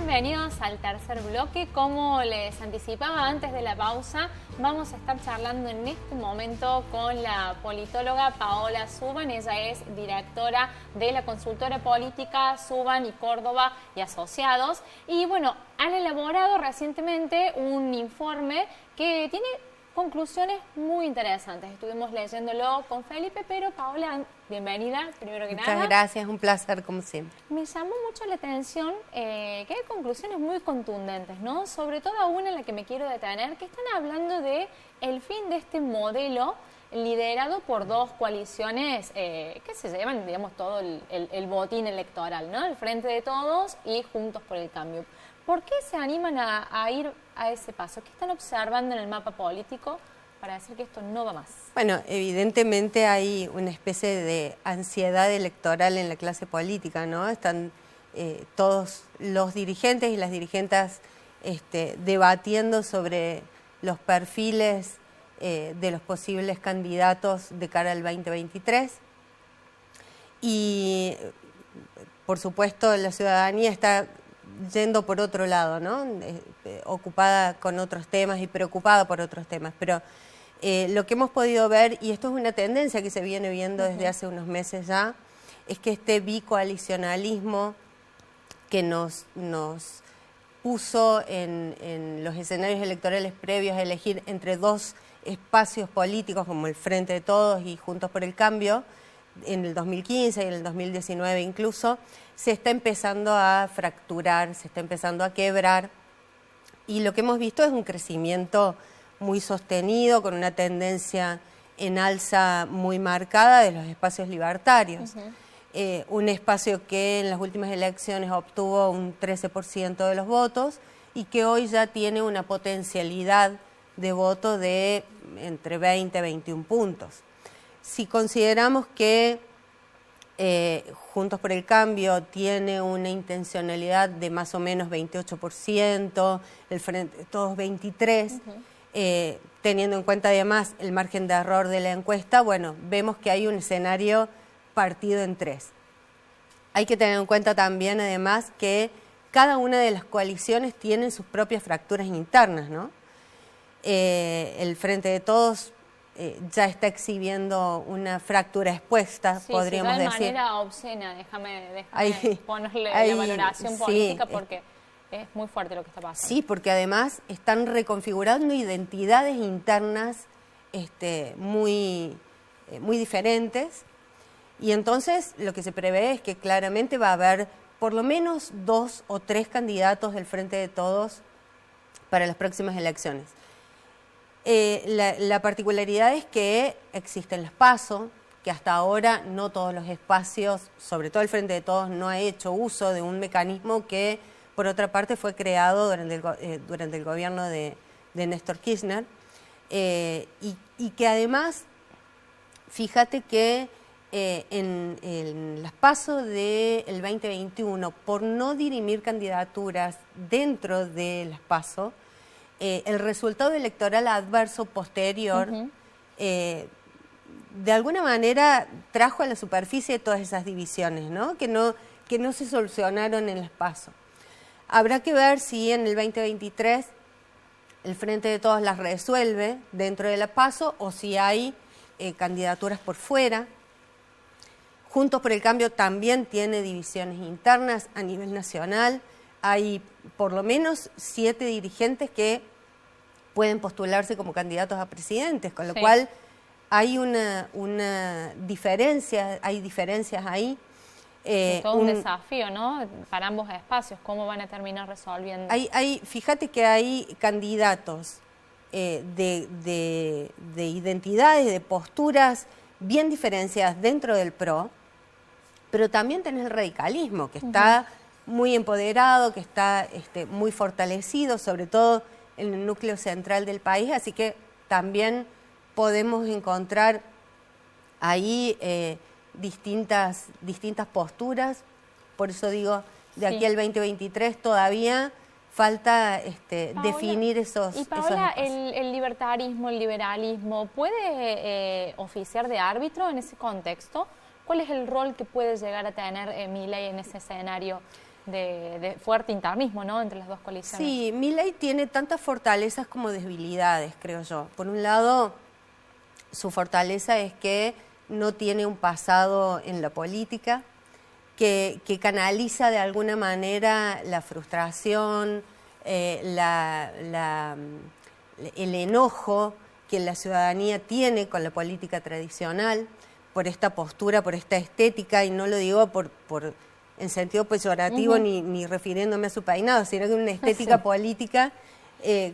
bienvenidos al tercer bloque. Como les anticipaba antes de la pausa, vamos a estar charlando en este momento con la politóloga Paola Suban. Ella es directora de la consultora política Suban y Córdoba y Asociados. Y bueno, han elaborado recientemente un informe que tiene conclusiones muy interesantes. Estuvimos leyéndolo con Felipe, pero Paola, bienvenida, primero que nada. Muchas gracias, un placer como siempre. Me llamó mucho la atención que hay conclusiones muy contundentes, ¿no? Sobre todo una en la que me quiero detener, que están hablando de el fin de este modelo liderado por dos coaliciones que se llevan, digamos, todo el botín electoral, ¿no? El Frente de Todos y Juntos por el Cambio. ¿Por qué se animan a ir a ese paso? ¿Qué están observando en el mapa político para decir que esto no va más? Bueno, evidentemente hay una especie de ansiedad electoral en la clase política, ¿no? Están todos los dirigentes y las dirigentes debatiendo sobre los perfiles de los posibles candidatos de cara al 2023. Y, por supuesto, la ciudadanía está yendo por otro lado, ¿no? Ocupada con otros temas y preocupada por otros temas. Pero lo que hemos podido ver, y esto es una tendencia que se viene viendo desde hace unos meses ya, es que este bicoalicionalismo que nos puso en los escenarios electorales previos a elegir entre dos espacios políticos como el Frente de Todos y Juntos por el Cambio, en el 2015 y en el 2019 incluso, se está empezando a fracturar, se está empezando a quebrar, y lo que hemos visto es un crecimiento muy sostenido, con una tendencia en alza muy marcada de los espacios libertarios. Un espacio que en las últimas elecciones obtuvo un 13% de los votos y que hoy ya tiene una potencialidad de voto de entre 20 y 21 puntos. Si consideramos que Juntos por el Cambio tiene una intencionalidad de más o menos 28%, el Frente de Todos 23%, teniendo en cuenta además el margen de error de la encuesta, bueno, vemos que hay un escenario partido en tres. Hay que tener en cuenta también además que cada una de las coaliciones tiene sus propias fracturas internas, ¿no? El Frente de Todos ya está exhibiendo una fractura expuesta, sí, podríamos decir. De manera obscena, déjame ponerle la valoración política, porque es muy fuerte lo que está pasando. Sí, porque además están reconfigurando identidades internas muy diferentes, y entonces lo que se prevé es que claramente va a haber por lo menos 2 o 3 candidatos del Frente de Todos para las próximas elecciones. La particularidad es que existen las PASO, que hasta ahora no todos los espacios, sobre todo el Frente de Todos, no ha hecho uso de un mecanismo que, por otra parte, fue creado durante el gobierno de Néstor Kirchner, y que además, fíjate que en las PASO del 2021, por no dirimir candidaturas dentro de las PASO, el resultado electoral adverso posterior de alguna manera trajo a la superficie todas esas divisiones, ¿no? Que no se solucionaron en las PASO. Habrá que ver si en el 2023 el Frente de Todos las resuelve dentro de la PASO o si hay candidaturas por fuera. Juntos por el Cambio también tiene divisiones internas a nivel nacional. Hay por lo menos 7 dirigentes que pueden postularse como candidatos a presidentes, con lo cual hay una diferencia, hay diferencias ahí. Es todo un desafío, ¿no? Para ambos espacios, ¿cómo van a terminar resolviendo? Fíjate que hay candidatos de identidades, de posturas bien diferenciadas dentro del PRO, pero también tenés el radicalismo, que está muy empoderado, que está muy fortalecido, sobre todo en el núcleo central del país, así que también podemos encontrar ahí distintas posturas. Por eso digo, de aquí al 2023 todavía falta Paola, definir esos. Y Paola, el libertarismo, el liberalismo, ¿puede oficiar de árbitro en ese contexto? ¿Cuál es el rol que puede llegar a tener Milei en ese escenario? de fuerte internismo, ¿no?, entre las dos coaliciones. Sí, Milei tiene tantas fortalezas como debilidades, creo yo. Por un lado, su fortaleza es que no tiene un pasado en la política, que canaliza de alguna manera la frustración, el enojo que la ciudadanía tiene con la política tradicional, por esta postura, por esta estética, y no lo digo en sentido peyorativo ni refiriéndome a su peinado, sino que una estética política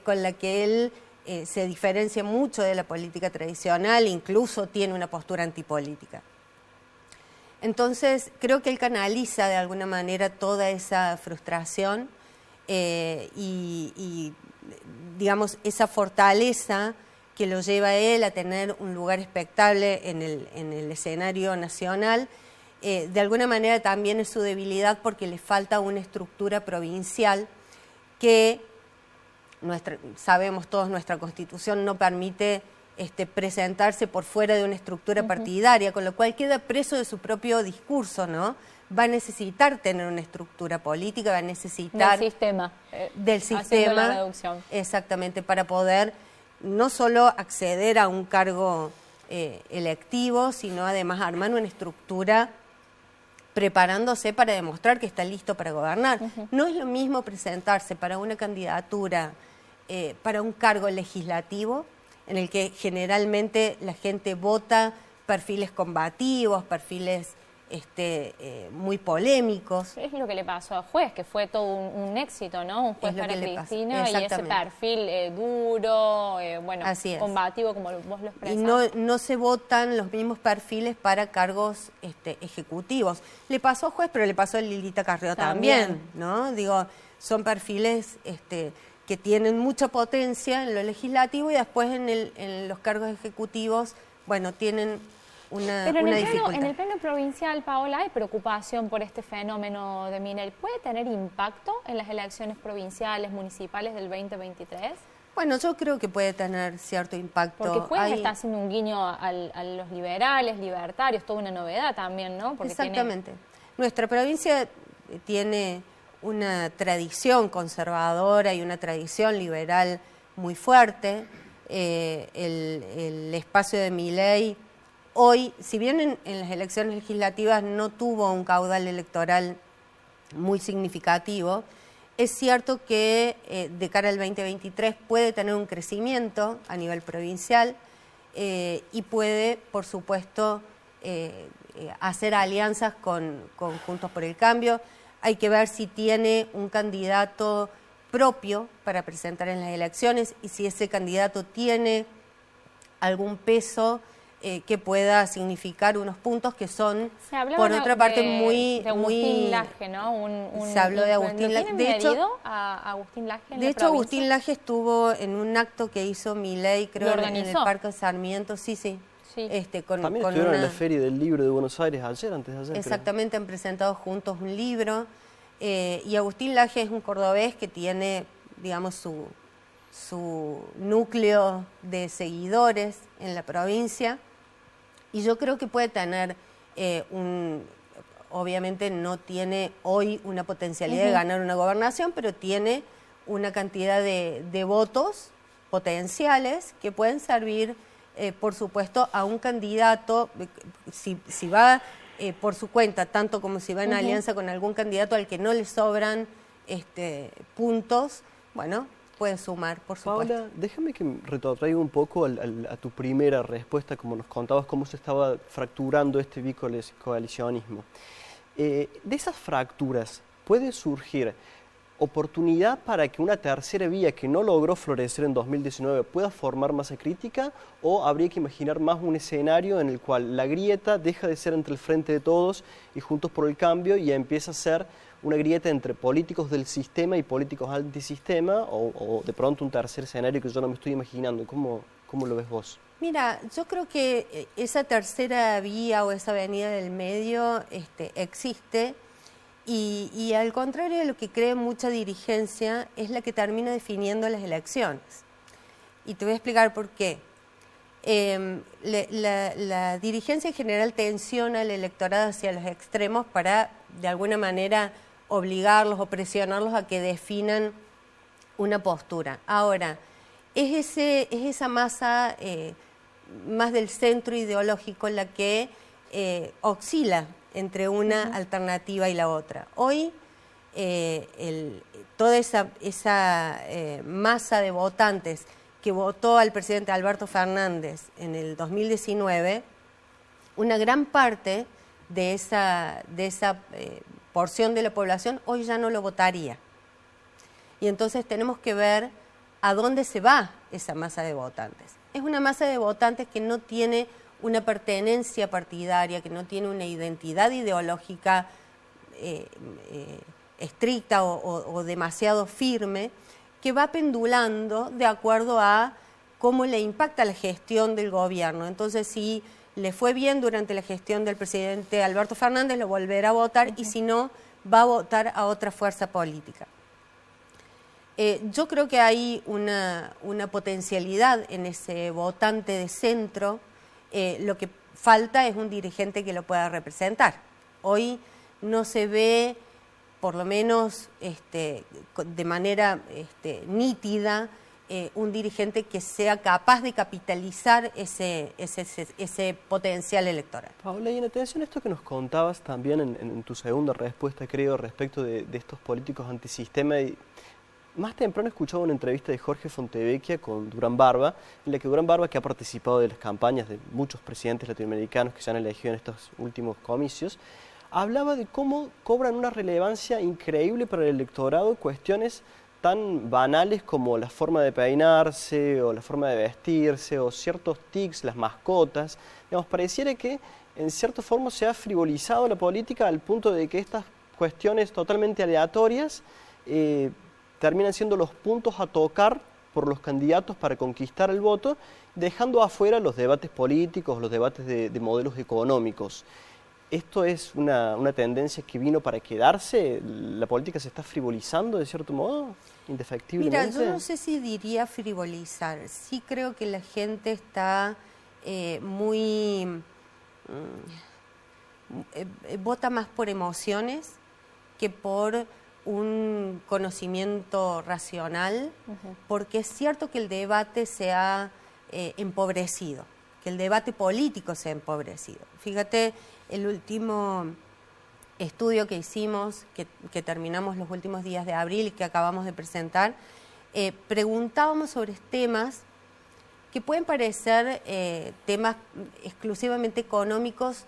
con la que él se diferencia mucho de la política tradicional, incluso tiene una postura antipolítica. Entonces, creo que él canaliza de alguna manera toda esa frustración y, digamos, esa fortaleza que lo lleva a él a tener un lugar expectable en el escenario nacional. De alguna manera también es su debilidad porque le falta una estructura provincial que, sabemos todos, nuestra Constitución no permite presentarse por fuera de una estructura partidaria, con lo cual queda preso de su propio discurso, ¿no? Va a necesitar tener una estructura política, va a necesitar... Del sistema, la reducción. Exactamente, para poder no solo acceder a un cargo electivo, sino además armar una estructura preparándose para demostrar que está listo para gobernar. No es lo mismo presentarse para una candidatura, para un cargo legislativo, en el que generalmente la gente vota perfiles combativos, perfiles muy polémicos. Es lo que le pasó a Juez, que fue todo un éxito, ¿no? Un juez para Cristina y ese perfil duro, bueno, combativo, como vos lo expresás. Y no se votan los mismos perfiles para cargos ejecutivos. Le pasó a Juez, pero le pasó a Lilita Carrió también, ¿no? Digo, son perfiles que tienen mucha potencia en lo legislativo y después en los cargos ejecutivos, bueno, tienen Pero en dificultad. el plano provincial, Paola, ¿hay preocupación por este fenómeno de Milei? ¿Puede tener impacto en las elecciones provinciales, municipales del 2023? Bueno, yo creo que puede tener cierto impacto. Porque Juez está haciendo un guiño a los liberales, libertarios, toda una novedad también, ¿no? Porque exactamente. Nuestra provincia tiene una tradición conservadora y una tradición liberal muy fuerte. El espacio de Milei hoy, si bien en las elecciones legislativas no tuvo un caudal electoral muy significativo, es cierto que de cara al 2023 puede tener un crecimiento a nivel provincial y puede, por supuesto, hacer alianzas con Juntos por el Cambio. Hay que ver si tiene un candidato propio para presentar en las elecciones y si ese candidato tiene algún peso que pueda significar unos puntos que son, por otra parte, de Agustín Laje, ¿no? Se habló de Agustín Laje. De hecho, a Agustín Laje de hecho, Agustín Laje estuvo en un acto que hizo Milei, creo, en el Parque Sarmiento. Sí. También estuvieron en la Feria del Libro de Buenos Aires antes de ayer. Exactamente, creo. Han presentado juntos un libro. Y Agustín Laje es un cordobés que tiene, digamos, su núcleo de seguidores en la provincia. Y yo creo que puede tener obviamente no tiene hoy una potencialidad de ganar una gobernación, pero tiene una cantidad de votos potenciales que pueden servir, por supuesto, a un candidato, si va por su cuenta, tanto como si va en alianza con algún candidato al que no le sobran puntos, bueno, puede sumar, por supuesto. Paola, déjame que retrotraiga un poco a tu primera respuesta, como nos contabas cómo se estaba fracturando este bicoalicionismo. De esas fracturas, ¿puede surgir oportunidad para que una tercera vía que no logró florecer en 2019 pueda formar masa crítica, o habría que imaginar más un escenario en el cual la grieta deja de ser entre el Frente de Todos y Juntos por el Cambio y empieza a ser una grieta entre políticos del sistema y políticos antisistema, o de pronto un tercer escenario que yo no me estoy imaginando? ¿Cómo lo ves vos? Mira, yo creo que esa tercera vía o esa avenida del medio existe. Y al contrario de lo que cree mucha dirigencia, es la que termina definiendo las elecciones. Y te voy a explicar por qué. La dirigencia en general tensiona el electorado hacia los extremos para, de alguna manera, obligarlos o presionarlos a que definan una postura. Ahora, es esa masa más del centro ideológico la que oscila entre una alternativa y la otra. Hoy toda esa masa de votantes que votó al presidente Alberto Fernández en el 2019, una gran parte de esa porción de la población hoy ya no lo votaría. Y entonces tenemos que ver a dónde se va esa masa de votantes. Es una masa de votantes que no tiene una pertenencia partidaria, que no tiene una identidad ideológica estricta o demasiado firme, que va pendulando de acuerdo a cómo le impacta la gestión del gobierno. Entonces, si le fue bien durante la gestión del presidente Alberto Fernández, lo volverá a votar, y si no, va a votar a otra fuerza política. Yo creo que hay una potencialidad en ese votante de centro. Lo que falta es un dirigente que lo pueda representar. Hoy no se ve, por lo menos de manera nítida, un dirigente que sea capaz de capitalizar ese potencial electoral. Paola, y en atención a esto que nos contabas también en tu segunda respuesta, creo, respecto de estos políticos antisistema, y más temprano escuchaba una entrevista de Jorge Fontevecchia con Durán Barba, en la que Durán Barba, que ha participado de las campañas de muchos presidentes latinoamericanos que se han elegido en estos últimos comicios, hablaba de cómo cobran una relevancia increíble para el electorado cuestiones tan banales como la forma de peinarse o la forma de vestirse o ciertos tics, las mascotas. Digamos, pareciera que en cierta forma se ha frivolizado la política al punto de que estas cuestiones totalmente aleatorias terminan siendo los puntos a tocar por los candidatos para conquistar el voto, dejando afuera los debates políticos, los debates de modelos económicos. ¿Esto es una tendencia que vino para quedarse? ¿La política se está frivolizando de cierto modo, indefectiblemente? Mira, yo no sé si diría frivolizar. Sí creo que la gente está vota más por emociones que por un conocimiento racional, porque es cierto que el debate se ha empobrecido, que el debate político se ha empobrecido. Fíjate, el último estudio que hicimos, que terminamos los últimos días de abril y que acabamos de presentar, preguntábamos sobre temas que pueden parecer temas exclusivamente económicos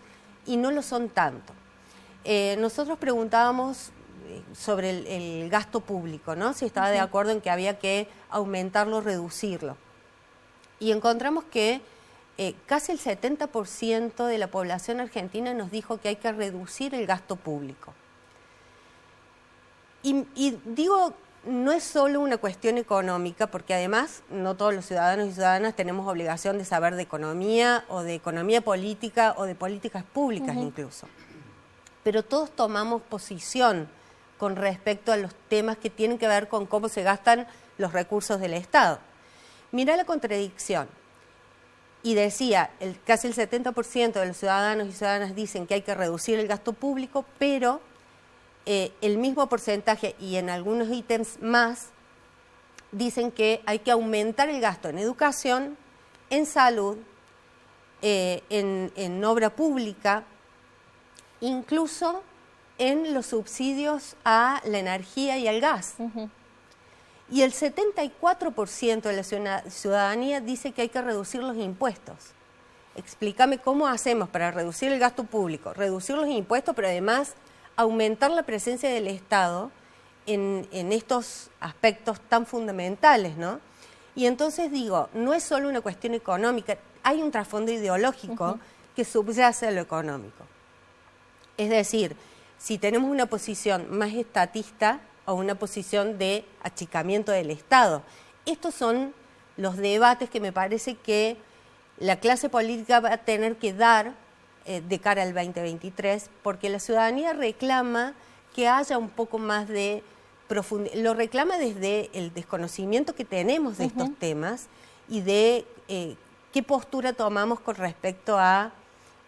y no lo son tanto. Nosotros preguntábamos sobre el gasto público, ¿no? Si estaba de acuerdo en que había que aumentarlo, reducirlo. Y encontramos que casi el 70% de la población argentina nos dijo que hay que reducir el gasto público. Y digo, no es solo una cuestión económica, porque además no todos los ciudadanos y ciudadanas tenemos obligación de saber de economía o de economía política o de políticas públicas incluso. Pero todos tomamos posición con respecto a los temas que tienen que ver con cómo se gastan los recursos del Estado. Mirá la contradicción. Y decía, casi el 70% de los ciudadanos y ciudadanas dicen que hay que reducir el gasto público, pero el mismo porcentaje y en algunos ítems más dicen que hay que aumentar el gasto en educación, en salud, en obra pública, incluso en los subsidios a la energía y al gas. Y el 74% de la ciudadanía dice que hay que reducir los impuestos. Explícame cómo hacemos para reducir el gasto público, reducir los impuestos, pero además aumentar la presencia del Estado en estos aspectos tan fundamentales, ¿no? Y entonces digo, no es solo una cuestión económica, hay un trasfondo ideológico que subyace a lo económico. Es decir, si tenemos una posición más estatista o una posición de achicamiento del Estado. Estos son los debates que me parece que la clase política va a tener que dar de cara al 2023, porque la ciudadanía reclama que haya un poco más de profundidad, lo reclama desde el desconocimiento que tenemos de estos temas y de qué postura tomamos con respecto a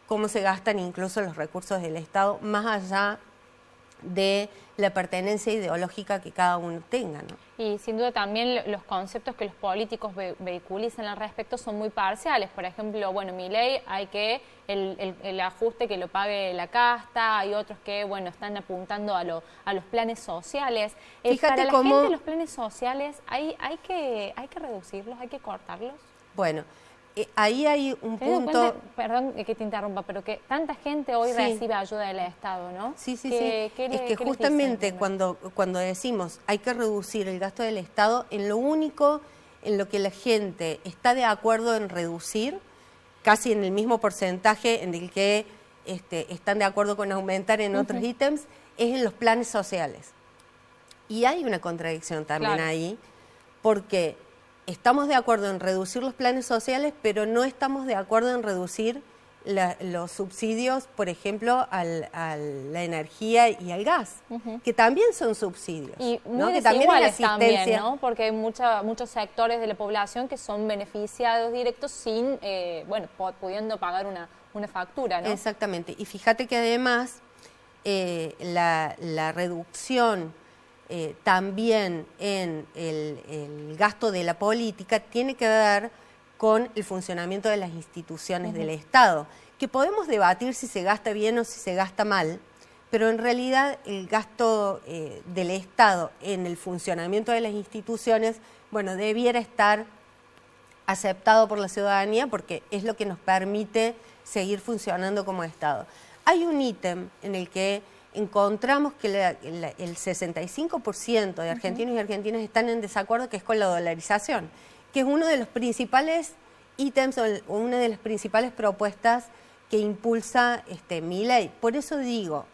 cómo se gastan incluso los recursos del Estado, más allá de la pertenencia ideológica que cada uno tenga, ¿no? Y sin duda también los conceptos que los políticos vehiculizan al respecto son muy parciales. Por ejemplo, bueno, Milei hay que el ajuste que lo pague la casta, hay otros que, bueno, están apuntando a los planes sociales. Fíjate para la cómo... gente los planes sociales hay que reducirlos, hay que cortarlos. Bueno, ahí hay un punto... Perdón que te interrumpa, pero que tanta gente hoy recibe ayuda del Estado, ¿no? Sí. Es ¿qué que justamente cuando decimos hay que reducir el gasto del Estado, en lo único en lo que la gente está de acuerdo en reducir, casi en el mismo porcentaje en el que están de acuerdo con aumentar en otros ítems, es en los planes sociales. Y hay una contradicción también ahí, porque... estamos de acuerdo en reducir los planes sociales, pero no estamos de acuerdo en reducir los subsidios, por ejemplo, a la energía y al gas, que también son subsidios. Y ¿no? muy Que también hay asistencia. también, ¿no? Porque hay muchos sectores de la población que son beneficiados directos sin, pudiendo pagar una factura, ¿no? Exactamente. Y fíjate que además la reducción... también en el gasto de la política tiene que ver con el funcionamiento de las instituciones del Estado, que podemos debatir si se gasta bien o si se gasta mal, pero en realidad el gasto del Estado en el funcionamiento de las instituciones, bueno, debiera estar aceptado por la ciudadanía porque es lo que nos permite seguir funcionando como Estado. Hay un ítem en el que encontramos que el 65% de argentinos y argentinas están en desacuerdo, que es con la dolarización, que es uno de los principales ítems o una de las principales propuestas que impulsa Milei. Por eso digo,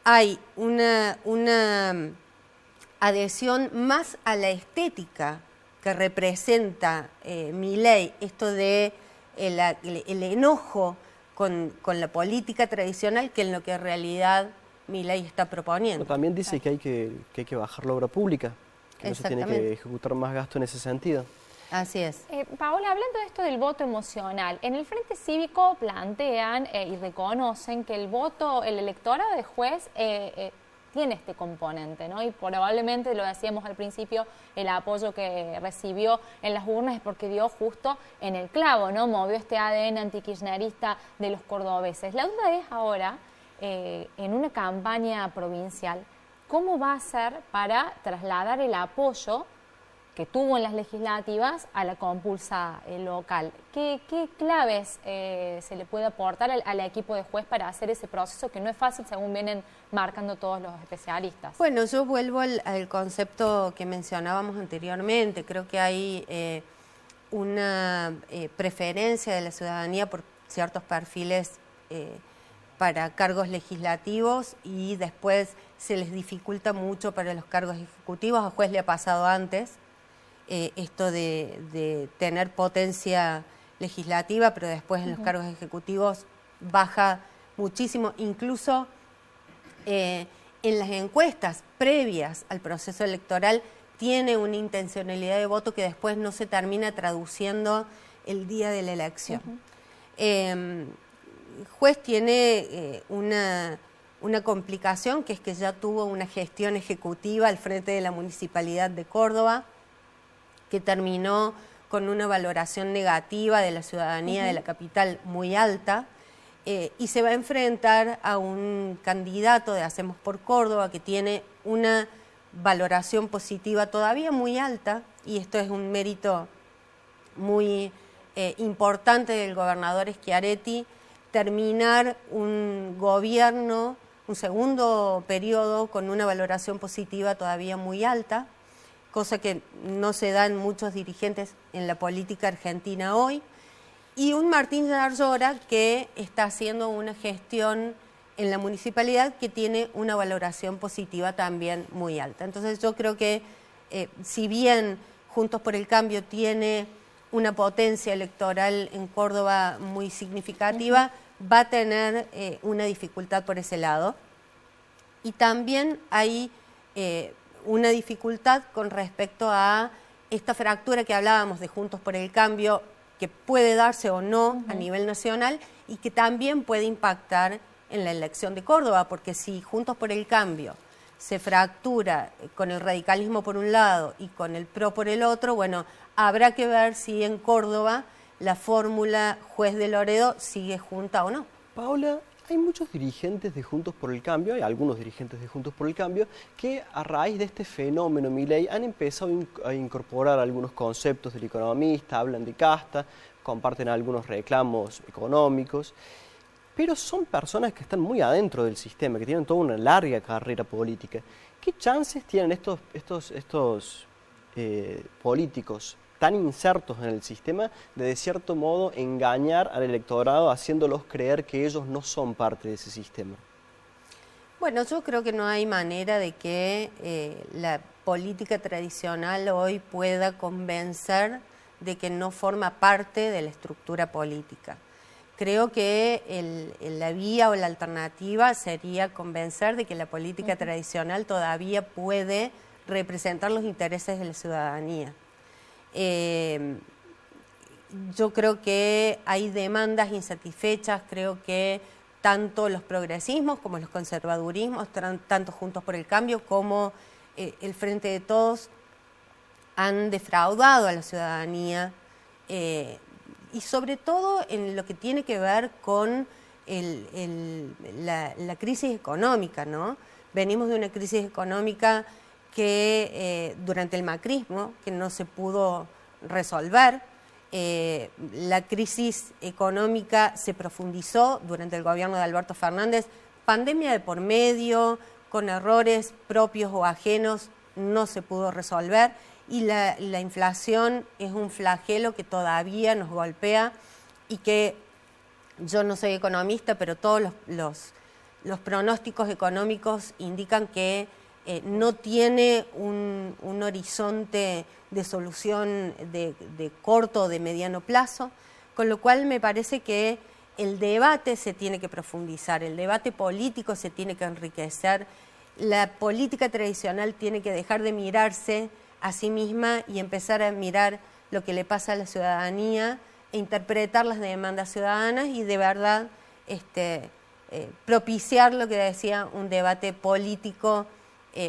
hay una adhesión más a la estética que representa Milei, esto de el enojo con la política tradicional, que en lo que en realidad Milei está proponiendo. Pero también dice que hay que bajar la obra pública, que no se tiene que ejecutar más gasto en ese sentido. Así es. Paola, hablando de esto del voto emocional, en el Frente Cívico plantean y reconocen que el electorado de juez tiene este componente, ¿no? Y probablemente, lo decíamos al principio, el apoyo que recibió en las urnas es porque dio justo en el clavo, ¿no? Movió este ADN antikirchnerista de los cordobeses. La duda es ahora, en una campaña provincial, ¿cómo va a ser para trasladar el apoyo que tuvo en las legislativas a la compulsa local? ¿Qué claves se le puede aportar al equipo de juez para hacer ese proceso que no es fácil, según vienen marcando todos los especialistas? Bueno, yo vuelvo al concepto que mencionábamos anteriormente. Creo que hay una preferencia de la ciudadanía por ciertos perfiles para cargos legislativos y después se les dificulta mucho para los cargos ejecutivos. A juez le ha pasado antes. Esto de tener potencia legislativa, pero después en los cargos ejecutivos baja muchísimo, incluso en las encuestas previas al proceso electoral tiene una intencionalidad de voto que después no se termina traduciendo el día de la elección. Juez tiene una complicación, que es que ya tuvo una gestión ejecutiva al frente de la Municipalidad de Córdoba, que terminó con una valoración negativa de la ciudadanía de la capital muy alta, y se va a enfrentar a un candidato de Hacemos por Córdoba que tiene una valoración positiva todavía muy alta, y esto es un mérito muy importante del gobernador Schiaretti, terminar un gobierno, un segundo periodo con una valoración positiva todavía muy alta, cosa que no se da en muchos dirigentes en la política argentina hoy, y un Martín Yarlora que está haciendo una gestión en la municipalidad que tiene una valoración positiva también muy alta. Entonces yo creo que si bien Juntos por el Cambio tiene una potencia electoral en Córdoba muy significativa, va a tener una dificultad por ese lado. Y también hay una dificultad con respecto a esta fractura que hablábamos de Juntos por el Cambio, que puede darse o no a nivel nacional y que también puede impactar en la elección de Córdoba, porque si Juntos por el Cambio se fractura con el radicalismo por un lado y con el PRO por el otro, bueno, habrá que ver si en Córdoba la fórmula Juez de Loredo sigue junta o no. Paola, hay muchos dirigentes de Juntos por el Cambio, hay algunos dirigentes de Juntos por el Cambio, que a raíz de este fenómeno Milei han empezado a incorporar algunos conceptos del economista, hablan de casta, comparten algunos reclamos económicos, pero son personas que están muy adentro del sistema, que tienen toda una larga carrera política. ¿Qué chances tienen estos políticos tan insertos en el sistema de cierto modo engañar al electorado haciéndolos creer que ellos no son parte de ese sistema? Bueno, yo creo que no hay manera de que la política tradicional hoy pueda convencer de que no forma parte de la estructura política. Creo que la vía o la alternativa sería convencer de que la política tradicional todavía puede representar los intereses de la ciudadanía. Yo creo que hay demandas insatisfechas, creo que tanto los progresismos como los conservadurismos, tanto Juntos por el Cambio como el Frente de Todos, han defraudado a la ciudadanía y sobre todo en lo que tiene que ver con la crisis económica, ¿no? Venimos de una crisis económica que durante el macrismo, que no se pudo resolver. La crisis económica se profundizó durante el gobierno de Alberto Fernández, pandemia de por medio, con errores propios o ajenos, no se pudo resolver, y la inflación es un flagelo que todavía nos golpea y que yo no soy economista, pero todos los pronósticos económicos indican que no tiene un horizonte de solución de corto o de mediano plazo, con lo cual me parece que el debate se tiene que profundizar, el debate político se tiene que enriquecer, la política tradicional tiene que dejar de mirarse a sí misma y empezar a mirar lo que le pasa a la ciudadanía e interpretar las demandas ciudadanas y de verdad propiciar lo que decía un debate político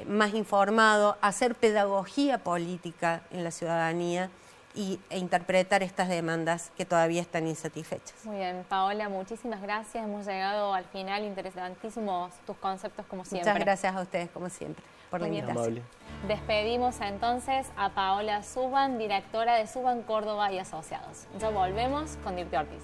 más informado, hacer pedagogía política en la ciudadanía e interpretar estas demandas que todavía están insatisfechas. Muy bien, Paola, muchísimas gracias. Hemos llegado al final, interesantísimos tus conceptos como siempre. Muchas gracias a ustedes como siempre por la invitación. Despedimos entonces a Paola Suban, directora de Suban Córdoba y Asociados. Ya volvemos con Dirty Ortiz.